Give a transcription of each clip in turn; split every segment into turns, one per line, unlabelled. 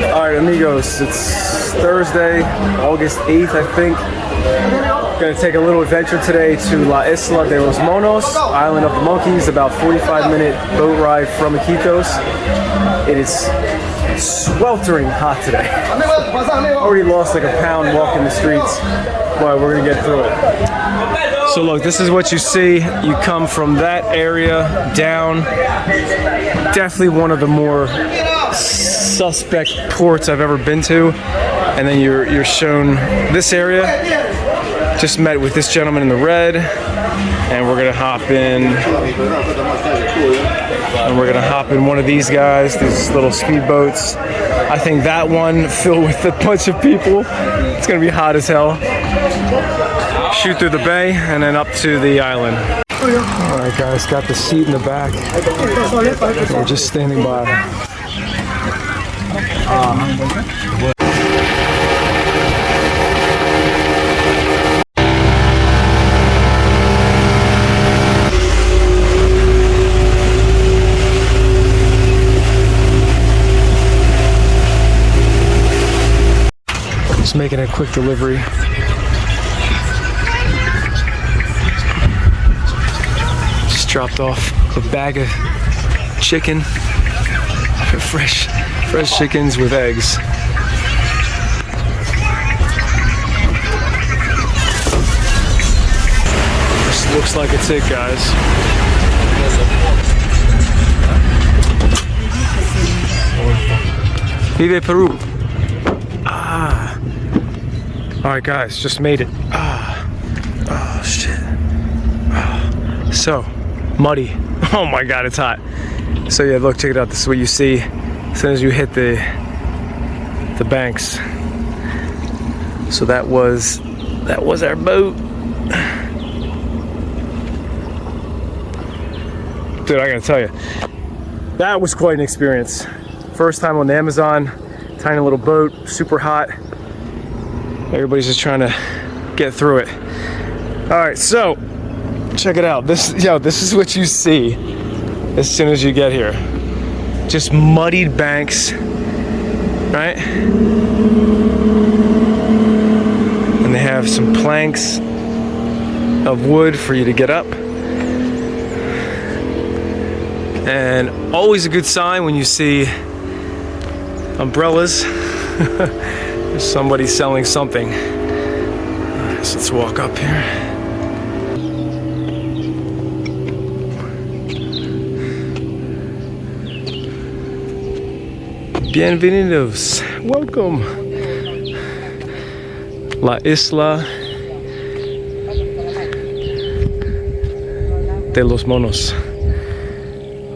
Alright amigos, it's Thursday, August 8th I think. Gonna take a little adventure today to La Isla de Los Monos, Island of the Monkeys, about 45-minute boat ride from Iquitos. It is sweltering hot today. Already lost like a pound walking the streets, but we're gonna get through it. So look, this is what you see. You come from that area down. Definitely one of the more suspect ports I've ever been to. And then you're shown this area. Just met with this gentleman in the red, and we're gonna hop in. And we're gonna hop in one of these guys, these little speedboats. I think that one filled with a bunch of people. It's gonna be hot as hell. Shoot through the bay and then up to the island. All right, guys, got the seat in the back. We're just standing by. Just making a quick delivery. Just dropped off a bag of chicken, fresh chickens with eggs. This looks like it's it, guys. Vive Peru. Alright guys, just made it. Oh shit. So muddy. Oh my god, it's hot. So yeah, look, check it out. This is what you see as soon as you hit the banks. So that was our boat. Dude, I gotta tell you, that was quite an experience. First time on the Amazon, tiny little boat, super hot. Everybody's just trying to get through it. All right, so check it out. This is what you see as soon as you get here. Just muddied banks, right? And they have some planks of wood for you to get up. And always a good sign when you see umbrellas. There's somebody selling something. Alright, so let's walk up here. Bienvenidos. Welcome. La Isla de Los Monos.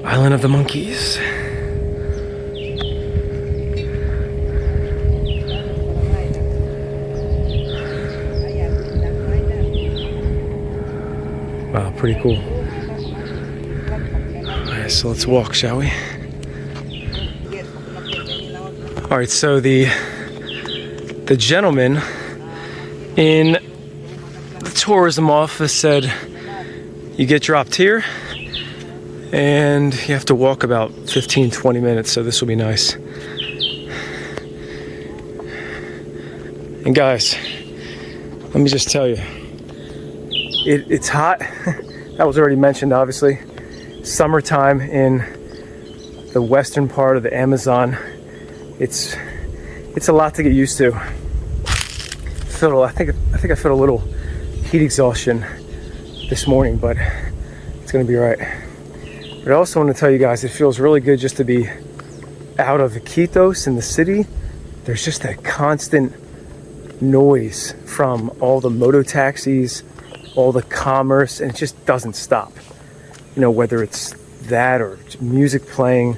Island of the Monkeys. Wow, pretty cool. Alright, so let's walk, shall we? Alright, so the gentleman in the tourism office said you get dropped here and you have to walk about 15-20 minutes, so this will be nice. And guys, let me just tell you, it's hot. That was already mentioned, obviously. Summertime in the western part of the Amazon. It's a lot to get used to. I think I felt a little heat exhaustion this morning, but it's gonna be all right. But I also want to tell you guys, it feels really good just to be out of Iquitos in the city. There's just that constant noise from all the moto taxis, all the commerce, and it just doesn't stop. You know, whether it's that or music playing.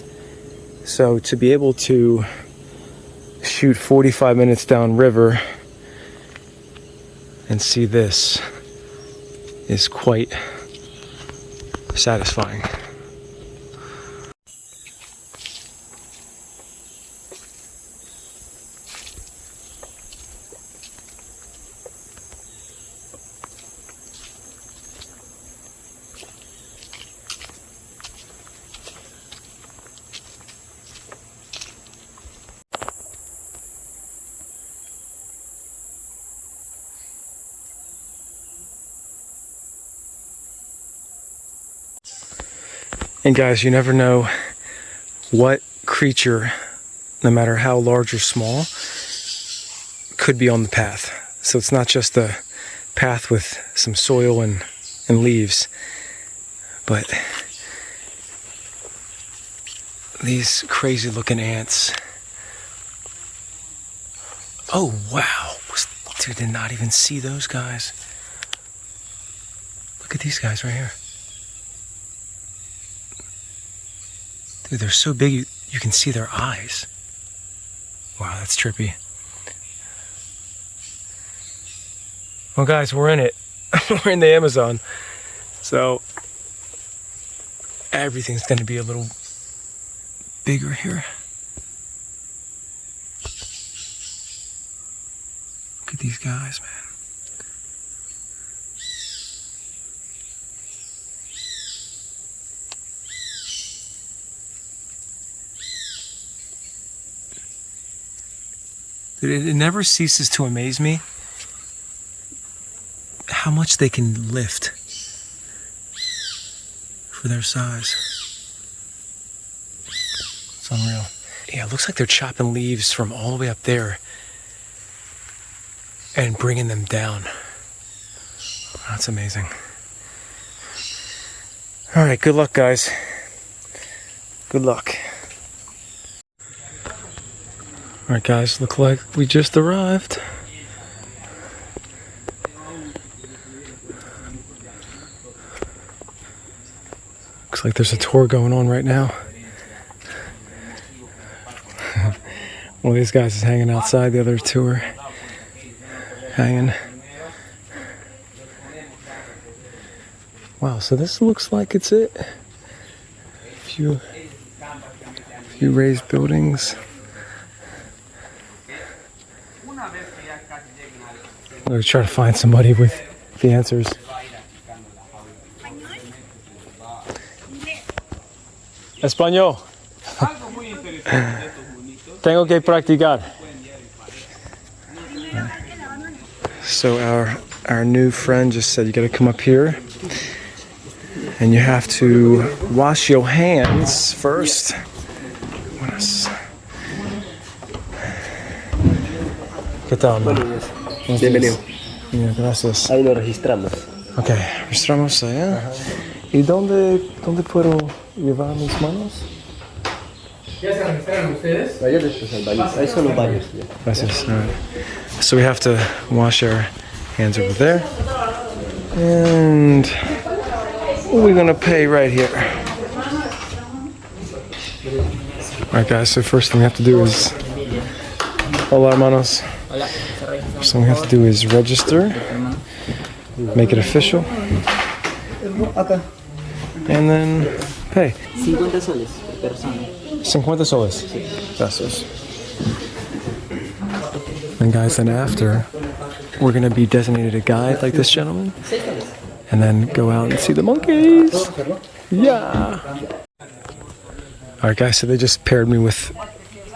So to be able to shoot 45 minutes downriver and see this is quite satisfying. And guys, you never know what creature, no matter how large or small, could be on the path. So it's not just a path with some soil and leaves, but these crazy looking ants. Oh wow, dude, did not even see those guys. Look at these guys right here. Dude, they're so big you can see their eyes. Wow, that's trippy. Well guys, we're in it. We're in the Amazon. So everything's gonna be a little bigger here. Look at these guys, man. Dude, it never ceases to amaze me how much they can lift for their size. It's unreal. Yeah, it looks like they're chopping leaves from all the way up there and bringing them down. That's amazing. All right, good luck, guys. Good luck. All right, guys, look like we just arrived. Looks like there's a tour going on right now. One of these guys is hanging outside, the other two are hanging. Wow, so this looks like it's it. A few raised buildings. I'm gonna try to find somebody with the answers. Español. Tengo que practicar. So our new friend just said you gotta come up here and you have to wash your hands first. ¿Qué tal, man?
Bienvenido.
Bien, gracias.
Ahí lo registramos.
Ok, registramos allá. ¿Y dónde puedo llevar mis manos?
¿Ya se registraron ustedes?
Allá después al baño. Ahí son los baños.
Gracias. All right. So we have to wash our hands over there. And we're gonna pay right here. Alright guys, so first thing we have to do is hola manos. First thing we have to do is register, make it official, and then pay.
50 soles per persona.
50 soles. Gracias. And guys, then after, we're gonna be designated a guide like this gentleman, and then go out and see the monkeys. Yeah. All right, guys. So they just paired me with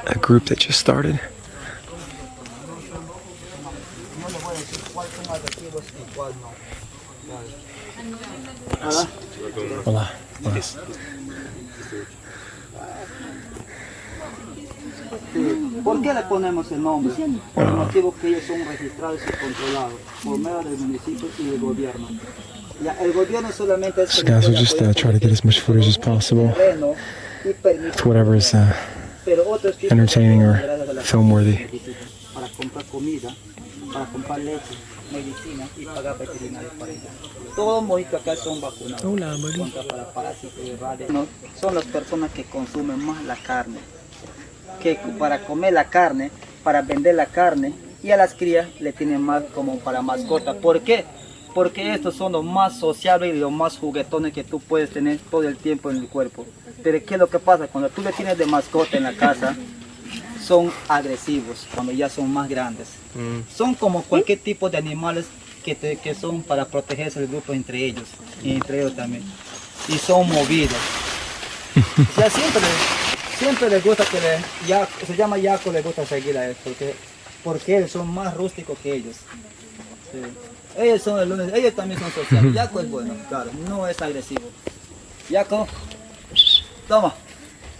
a group that just started. Hola. Hola.
¿Por qué le ponemos el nombre? Por el motivo que ellos son registrados y controlados por medio del municipio y del gobierno. Ya, el gobierno solamente es
So guys, we'll just try to get as much footage as possible for whatever is entertaining or film worthy.
para comprar comida, para comprar leche, medicina y pagar veterinarios para ellos. Todos los mojitos acá son vacunados contra parásitos y radios. No, son las personas que consumen más la carne. Que para comer la carne, para vender la carne, y a las crías le tienen más como para mascota. ¿Por qué? Porque estos son los más sociables y los más juguetones que tú puedes tener todo el tiempo en el cuerpo. Pero ¿qué es lo que pasa? Cuando tú le tienes de mascota en la casa, son agresivos cuando ya son más grandes. Son como cualquier tipo de animales que son para protegerse el grupo entre ellos y entre ellos también. Y son movidos. O sea, siempre les gusta que se llama yaco, les gusta seguir a él, porque ellos son más rústicos que ellos. Sí. Ellos son el lunes, ellos también son sociales. Yaco es bueno, claro, no es agresivo. Yaco. Toma.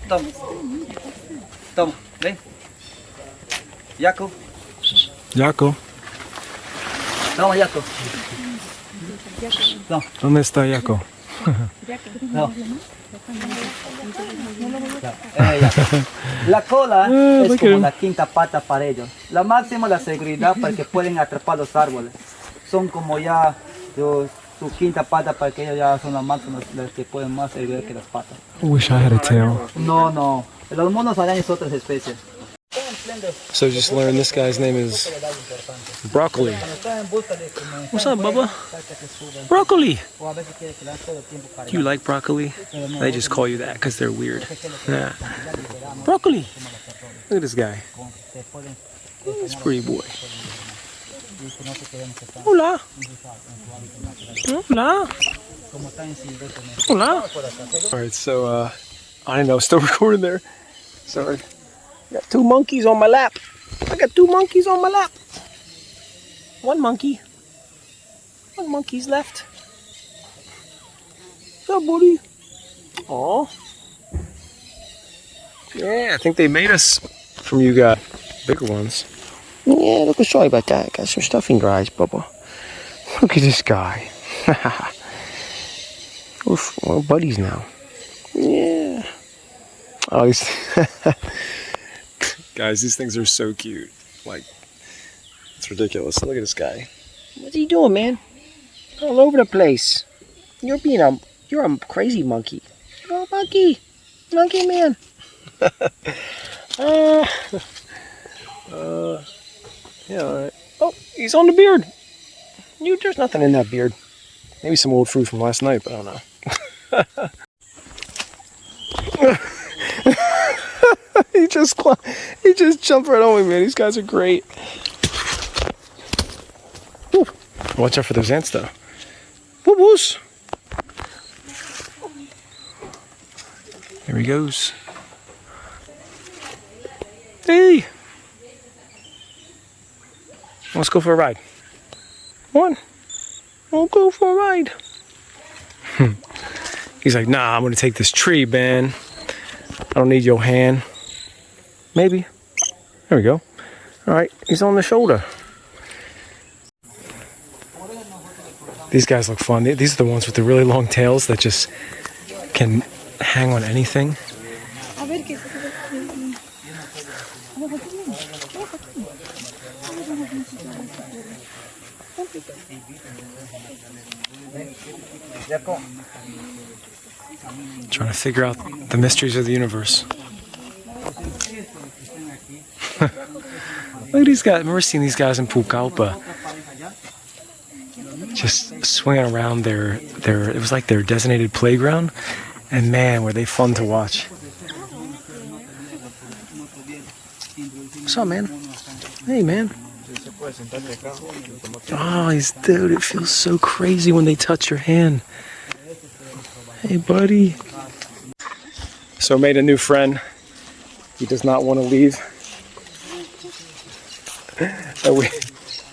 Toma. Toma. Ven. Yaco.
Yaco.
Toma, Yaco. Toma.
¿Dónde está Yaco?
No. La cola es como la quinta pata para ellos. La máxima la seguridad para que pueden atrapar los árboles. Son como ya su quinta pata para que ellos ya son las máximas, las que pueden más servir que las patas.
I wish I had a tail.
No, no. Los monos arañas es otras especies.
So just learned this guy's name is Broccoli. What's up, Bubba? Broccoli! Do you like broccoli? They just call you that because they're weird. Yeah. Broccoli! Look at this guy. He's a pretty boy. Hola! Hola! Hola! Alright, so I didn't know I was still recording there. Sorry. Got 2 monkeys on my lap. I got 2 monkeys on my lap. One monkey's left. What's up, buddy? Aw. Yeah, I think they made us from you guys. Bigger ones. Yeah, look, sorry about that. Got some stuff in your eyes, Bubba. Look at this guy. We're buddies now. Yeah. Oh, he's... Guys, these things are so cute. Like, it's ridiculous. Look at this guy. What's he doing, man? All over the place. You're a crazy monkey. Oh, monkey man. Yeah, all right. Oh, he's on the beard. There's nothing in that beard. Maybe some old fruit from last night, but I don't know. He just jumped right on me, man. These guys are great. Woo. Watch out for those ants, though. Woo-woos. There he goes. Hey. Let's go for a ride. One. We'll go for a ride. He's like, nah, I'm gonna take this tree, man. I don't need your hand. Maybe. There we go. All right, he's on the shoulder. These guys look fun. These are the ones with the really long tails that just can hang on anything. Trying to figure out the mysteries of the universe. Look at these guys. I remember seeing these guys in Pucallpa just swinging around it was like their designated playground, and man, were they fun to watch. What's up, man? Hey, man. Oh, dude, it feels so crazy when they touch your hand. Hey, buddy. So I made a new friend. He does not want to leave.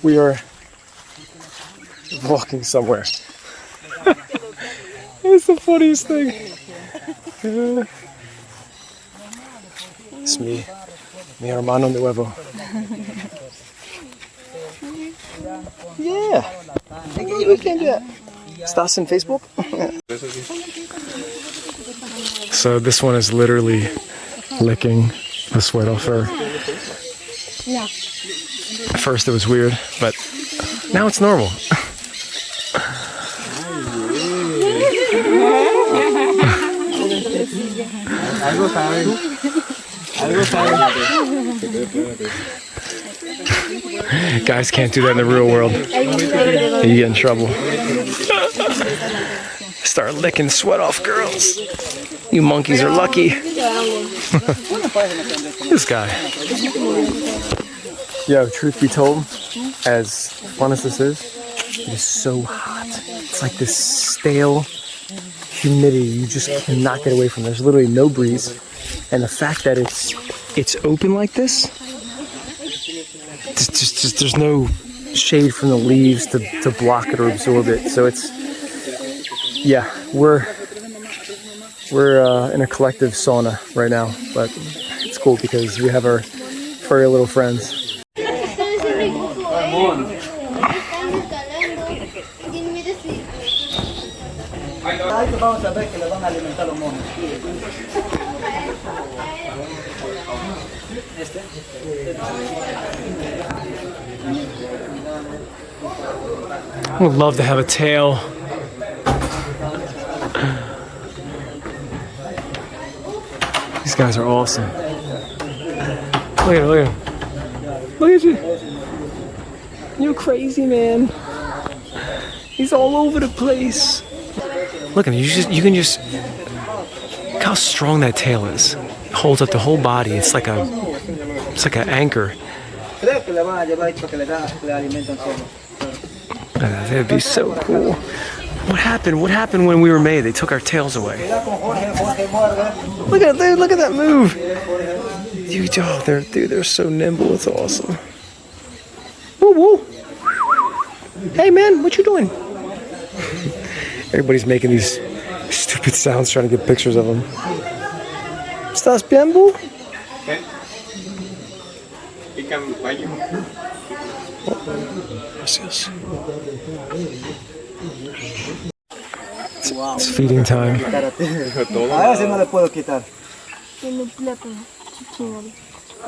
We are walking somewhere. It's the funniest thing. It's mi hermano nuevo. Yeah. We can do that. ¿Estás en Facebook? So this one is literally licking the sweat off her.
Yeah.
At first it was weird, but now it's normal. Guys can't do that in the real world. You get in trouble. Start licking sweat off girls. You monkeys are lucky. This guy. Yo, truth be told, as fun as this is, it is so hot. It's like this stale humidity you just cannot get away from. There's literally no breeze. And the fact that it's open like this, there's no shade from the leaves to block it or absorb it. So it's, yeah, we're We're in a collective sauna right now, but it's cool because we have our furry little friends.
Vamos a ver que le van a alimentar los monos.
I would love to have a tail. These guys are awesome. Look at him, look at him. Look at you. You're crazy, man. He's all over the place. Look at him, you can just look how strong that tail is. It holds up the whole body. It's like an anchor. That'd be so cool. What happened? What happened when we were made? They took our tails away. Look at that! Look at that move! They're so nimble. It's awesome. Woo woo! Hey man, what you doing? Everybody's making these stupid sounds trying to get pictures of them. ¿Estás bien, boo? Gracias. It's feeding time.
A ese no le puedo quitar.
Tiene plátano.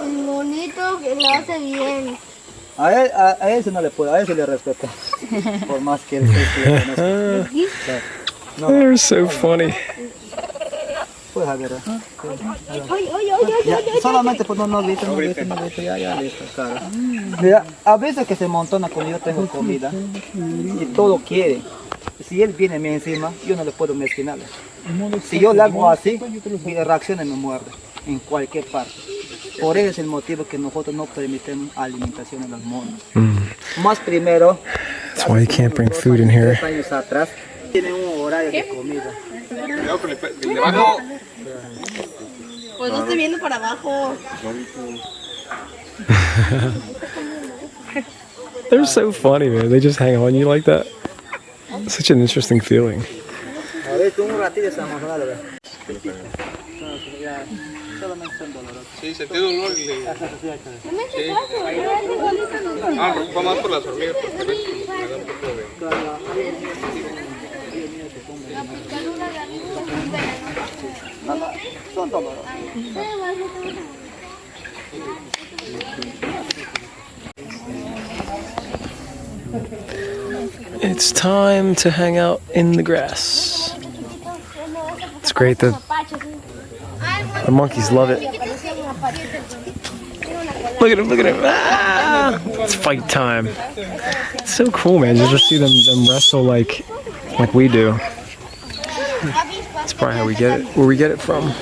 El monito que lo hace bien.
A ese no le puedo, a ese le respeto. Por más que él sea.
They're so funny.
Pues a ver. Solamente pues no grito, ya listo, claro. Mira, a veces que se montona cuando yo tengo comida y todo quiere. Si él viene a mí encima, yo no le puedo mezquinar. Si yo le hago así, mi reacción me muerde en cualquier parte. Por eso es el motivo que nosotros no permitimos alimentación a los monos. Más primero,
That's why you can't bring food in here.
3 años atrás, tienen un horario de comida.
Pues no estoy viendo para abajo.
They're so funny, man. They just hang on you like that. Such an interesting feeling.
A ver, tú un ratito se amazona, ¿verdad? Solamente son dolorosos.
Sí, sentí dolor y le... Ah, va más por las hormigas porque ves que me da un poco de...
Son dolorosos.
It's time to hang out in the grass. It's great. The monkeys love it. Look at him, look at him. Ah! It's fight time. It's so cool, man. You just see them wrestle like we do. That's probably how we get it, where we get it from.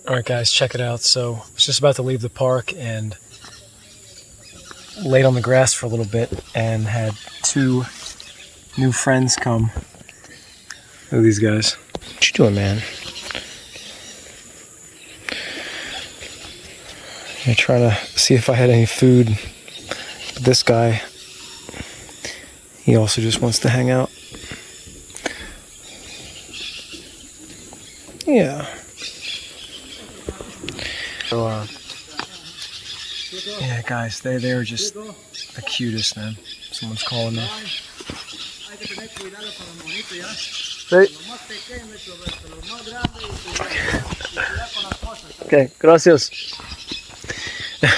Alright guys, check it out. So I was just about to leave the park and laid on the grass for a little bit and had 2 new friends come. Look at these guys. What you doing, man? I'm trying to see if I had any food. But this guy, he also just wants to hang out. Yeah. So, yeah, guys, they're just the cutest, man. Someone's calling me. Okay, gracias.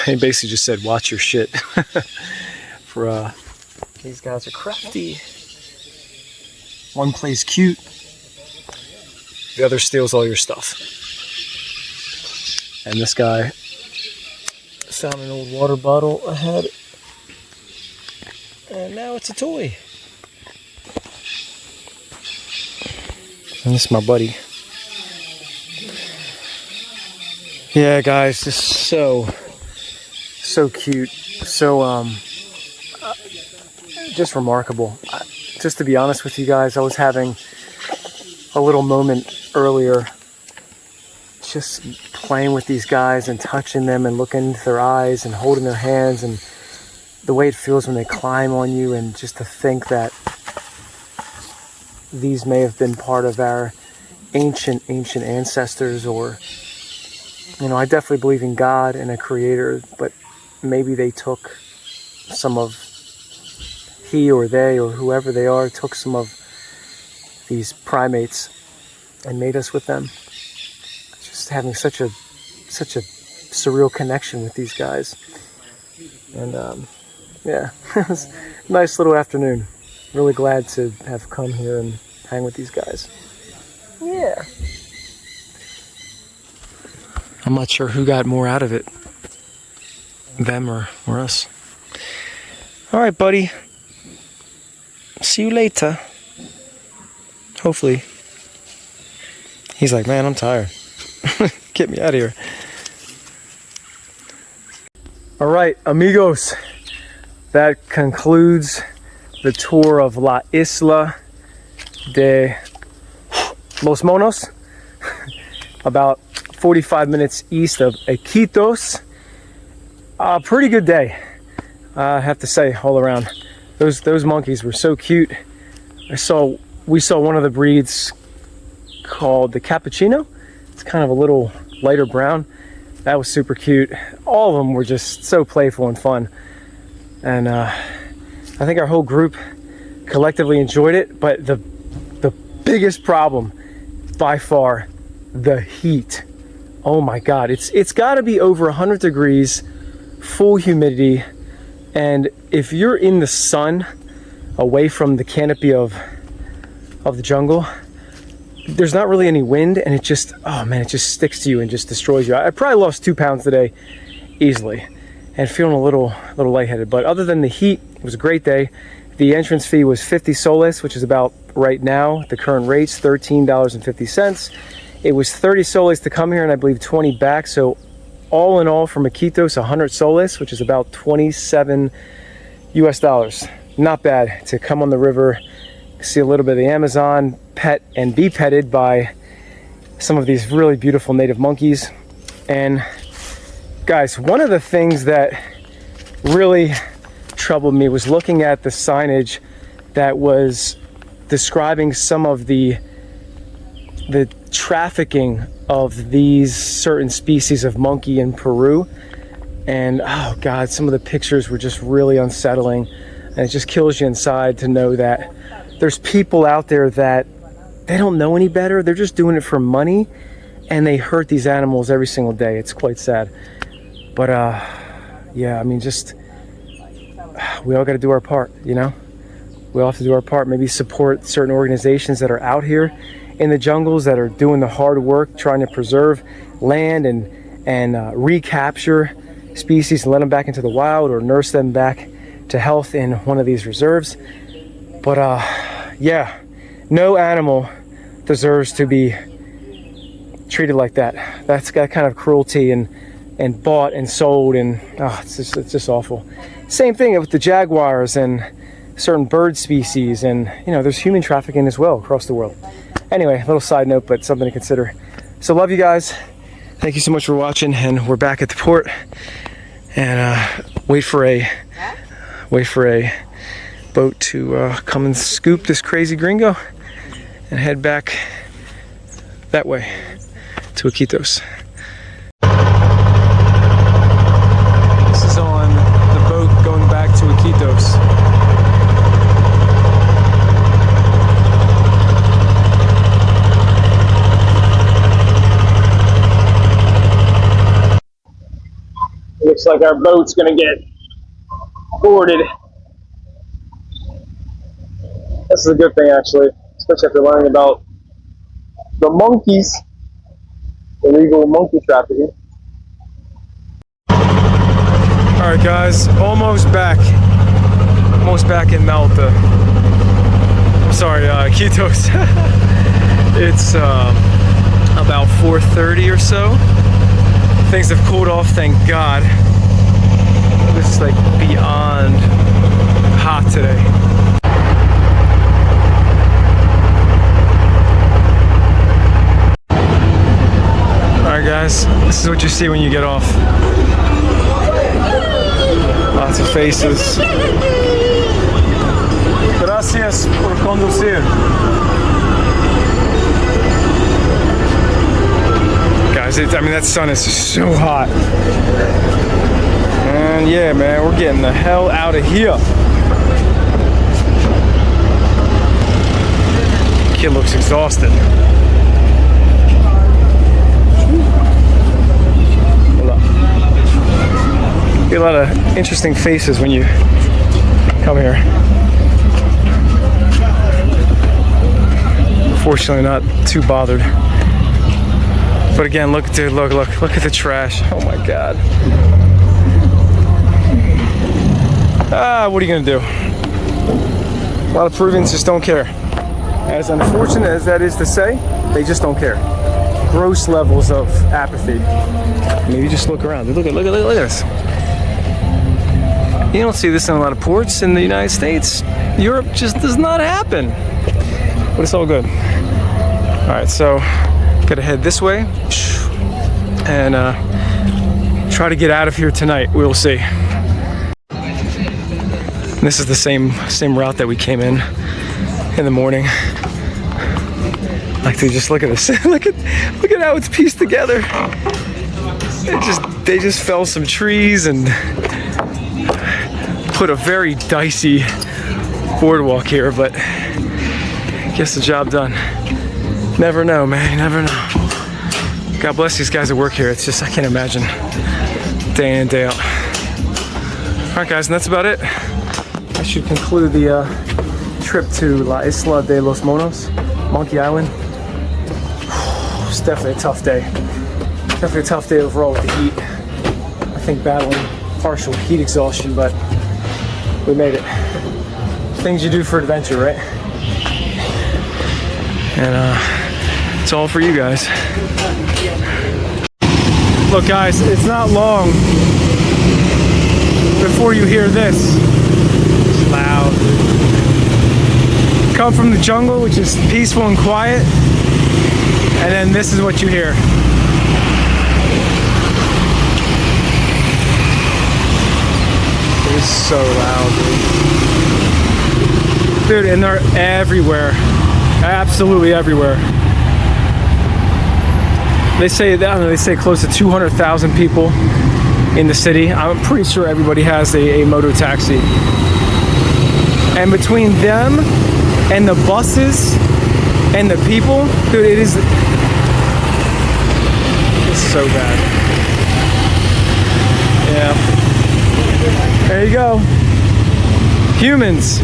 He basically just said, watch your shit. For, these guys are crafty. One plays cute. The other steals all your stuff. And this guy found an old water bottle ahead. And now it's a toy. And this is my buddy. Yeah, guys, just so cute. So, just remarkable. Just to be honest with you guys, I was having a little moment earlier just playing with these guys and touching them and looking into their eyes and holding their hands, and the way it feels when they climb on you, and just to think that these may have been part of our ancient ancestors, or, you know, I definitely believe in God and a creator, but maybe they took some of, he or they or whoever they are, took some of these primates and made us with them. Just having such a surreal connection with these guys. And yeah, it was a nice little afternoon. Really glad to have come here and hang with these guys. Yeah. I'm not sure who got more out of it, them or us. All right, buddy. See you later. Hopefully. He's like, man, I'm tired. Get me out of here. All right, amigos. That concludes the tour of La Isla de Los Monos. About 45 minutes east of Iquitos. A pretty good day, I have to say, all around. Those monkeys were so cute. We saw one of the breeds called the cappuccino. It's kind of a little lighter brown. That was super cute. All of them were just so playful and fun. And I think our whole group collectively enjoyed it, but the biggest problem by far, the heat. Oh my God, it's got to be over 100 degrees, full humidity, and if you're in the sun, away from the canopy of the jungle, there's not really any wind, and it just, oh man, it just sticks to you and just destroys you. I probably lost 2 pounds today, easily, and feeling a little lightheaded. But other than the heat, it was a great day. The entrance fee was 50 soles, which is about, right now, the current rates, $13.50. It was 30 soles to come here, and I believe 20 back. So all in all, from Iquitos, 100 soles, which is about 27 US dollars. Not bad to come on the river, see a little bit of the Amazon, pet and be petted by some of these really beautiful native monkeys. And guys, one of the things that really troubled me was looking at the signage that was describing some of the trafficking of these certain species of monkey in Peru. And oh God, some of the pictures were just really unsettling, and it just kills you inside to know that there's people out there that they don't know any better. They're just doing it for money, and they hurt these animals every single day. It's quite sad. But yeah, I mean, just we all got to do our part, you know? We all have to do our part. Maybe support certain organizations that are out here in the jungles, that are doing the hard work, trying to preserve land and recapture species and let them back into the wild, or nurse them back to health in one of these reserves. But yeah, no animal deserves to be treated like that. That's got kind of cruelty and bought and sold, and it's just awful. Same thing with the jaguars and certain bird species, and you know, there's human trafficking as well across the world. Anyway, a little side note, but something to consider. So love you guys. Thank you so much for watching, and we're back at the port, and wait for a boat to come and scoop this crazy gringo and head back that way to Iquitos. This is on the boat going back to Iquitos. Looks like our boat's gonna get boarded. This is a good thing, actually, especially after learning about the monkeys, illegal monkey trafficking. All right, guys, almost back in Malta. I'm sorry, Iquitos. It's about 4:30 or so. Things have cooled off, thank God. This is like beyond hot today. Alright guys, this is what you see when you get off. Lots of faces. Gracias por conducir. Guys, I mean, that sun is so hot. And yeah, man, we're getting the hell out of here. Kid looks exhausted. Hold up. Get a lot of interesting faces when you come here. Fortunately, not too bothered. But again, look at the trash. Oh my God. What are you gonna do? A lot of Peruvians just don't care. As unfortunate as that is to say, they just don't care. Gross levels of apathy. Maybe just look around. Look at this. You don't see this in a lot of ports in the United States. Europe just does not happen. But it's all good. All right, so gotta head this way and try to get out of here tonight. We'll see. This is the same route that we came in the morning. Like, to just look at this. look at how it's pieced together. They just fell some trees and put a very dicey boardwalk here, but gets the job done. Never know, man. You never know. God bless these guys that work here. It's just, I can't imagine day in and day out. All right, guys, and that's about it. I should conclude the trip to La Isla de Los Monos, Monkey Island. It's definitely a tough day. Definitely a tough day overall with the heat. I think battling partial heat exhaustion, but we made it. Things you do for adventure, right? And it's all for you guys. Look, guys, it's not long before you hear this. It's loud. Come from the jungle, which is peaceful and quiet, and then this is what you hear. It is so loud, dude. Dude, and they're everywhere. Absolutely everywhere. They say that, they say close to 200,000 people in the city. I'm pretty sure everybody has a moto taxi. And between them and the buses and the people, dude, it's so bad. Yeah. There you go. Humans.